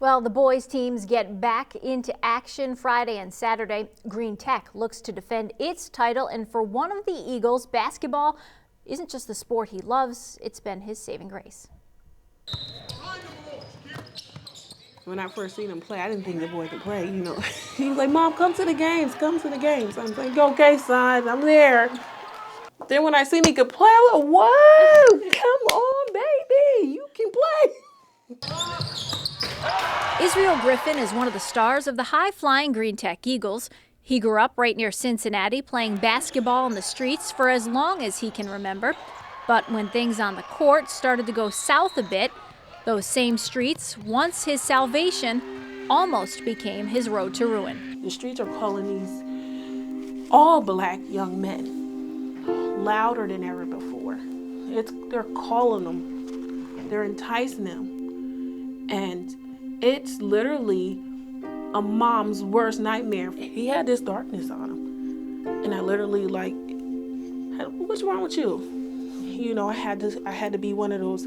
Well, the boys teams get back into action Friday and Saturday. Green Tech looks to defend its title, and for one of the Eagles, basketball isn't just the sport he loves, it's been his saving grace. When I first seen him play, I didn't think the boy could play, you know. He was like, "Mom, come to the games, come to the games." I'm like, "Okay, son, I'm there." Then when I seen he could play, I was like, "Whoa, come on, baby, you can play." Israel Griffin is one of the stars of the high-flying Green Tech Eagles. He grew up right near Cincinnati, playing basketball in the streets for as long as he can remember. But when things on the court started to go south a bit, those same streets, once his salvation, almost became his road to ruin. The streets are calling these all black young men louder than ever before. They're calling them, they're enticing them, and it's literally a mom's worst nightmare. He had this darkness on him, and I literally "What's wrong with you?" You know, I had to be one of those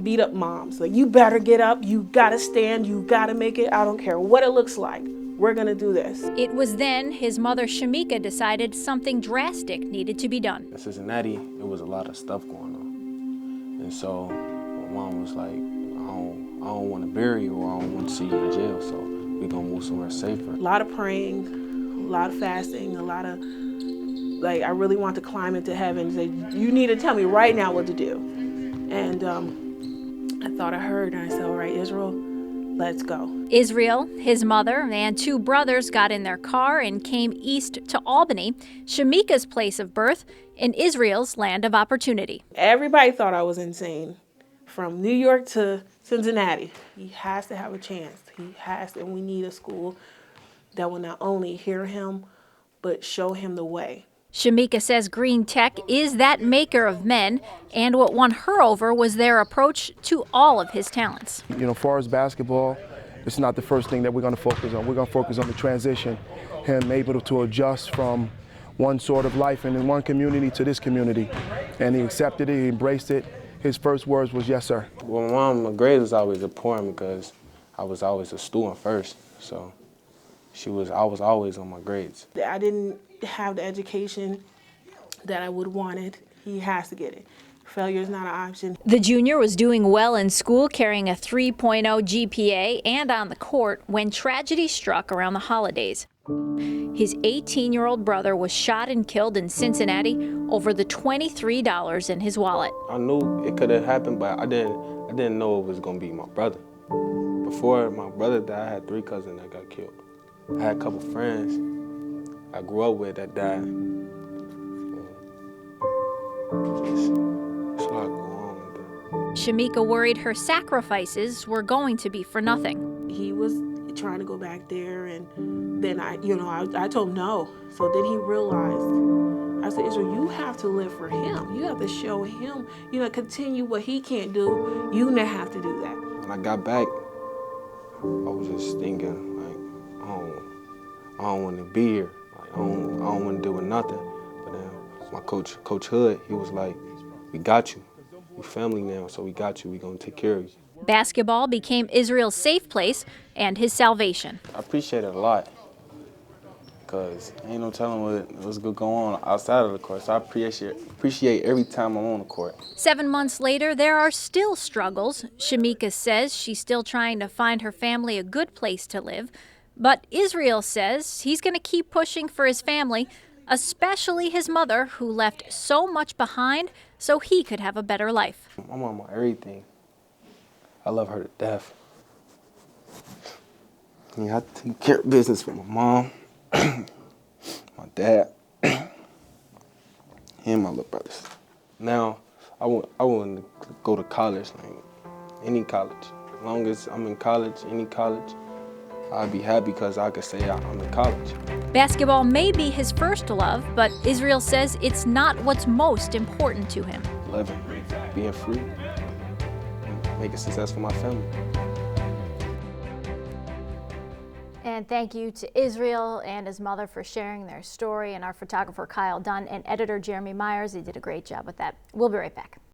beat up moms. Like, you better get up, you gotta stand, you gotta make it. I don't care what it looks like. We're gonna do this. It was then his mother, Shamika, decided something drastic needed to be done. In Cincinnati, it was a lot of stuff going on. And so my mom was like, I don't want to bury you, or I don't want to see you in jail, so we're gonna move somewhere safer. A lot of praying, a lot of fasting, a lot of, I really want to climb into heaven and say, "You need to tell me right now what to do." And I thought I heard, and I said, "All right, Israel, let's go." Israel, his mother, and two brothers got in their car and came east to Albany, Shamika's place of birth, and Israel's land of opportunity. Everybody thought I was insane. From New York to Cincinnati, he has to have a chance. He has to, and we need a school that will not only hear him, but show him the way. Shamika says Green Tech is that maker of men, and what won her over was their approach to all of his talents. You know, as far as basketball, it's not the first thing that we're going to focus on. We're going to focus on the transition, him able to adjust from one sort of life and in one community to this community. And he accepted it, he embraced it. His first words was, "Yes, sir." Well, my grades was always important because I was always a student first, so I was always on my grades. I didn't have the education that I would wanted. He has to get it. Failure is not an option. The junior was doing well in school, carrying a 3.0 GPA and on the court when tragedy struck around the holidays. His 18-year-old brother was shot and killed in Cincinnati over the $23 in his wallet. I knew it could have happened, but I didn't know it was gonna be my brother. Before my brother died, I had 3 cousins that got killed. I had a couple friends I grew up with that died. It's a lot going on with that. Shamika worried her sacrifices were going to be for nothing. He was trying to go back there, and then I told him no. So then he realized, I said, "Israel, you have to live for him. You have to show him, continue what he can't do. You now have to do that." When I got back, I was just thinking, I don't want to be here. I don't want to deal with nothing. But then my Coach Hood, he was like, "We got you. We family now, so we got you. We gonna take care of you." Basketball became Israel's safe place and his salvation. I appreciate it a lot because ain't no telling what's going on outside of the court. So I appreciate every time I'm on the court. 7 months later, there are still struggles. Shamika says she's still trying to find her family a good place to live. But Israel says he's going to keep pushing for his family, especially his mother, who left so much behind so he could have a better life. My mom, everything. I love her to death. I take care of business with my mom, my dad, and my little brothers. Now, I want to go to college, any college. As long as I'm in college, any college, I'd be happy because I could say I'm in college. Basketball may be his first love, but Israel says it's not what's most important to him. Living, being free, and making success for my family. And thank you to Israel and his mother for sharing their story, and our photographer Kyle Dunn and editor Jeremy Myers. They did a great job with that. We'll be right back.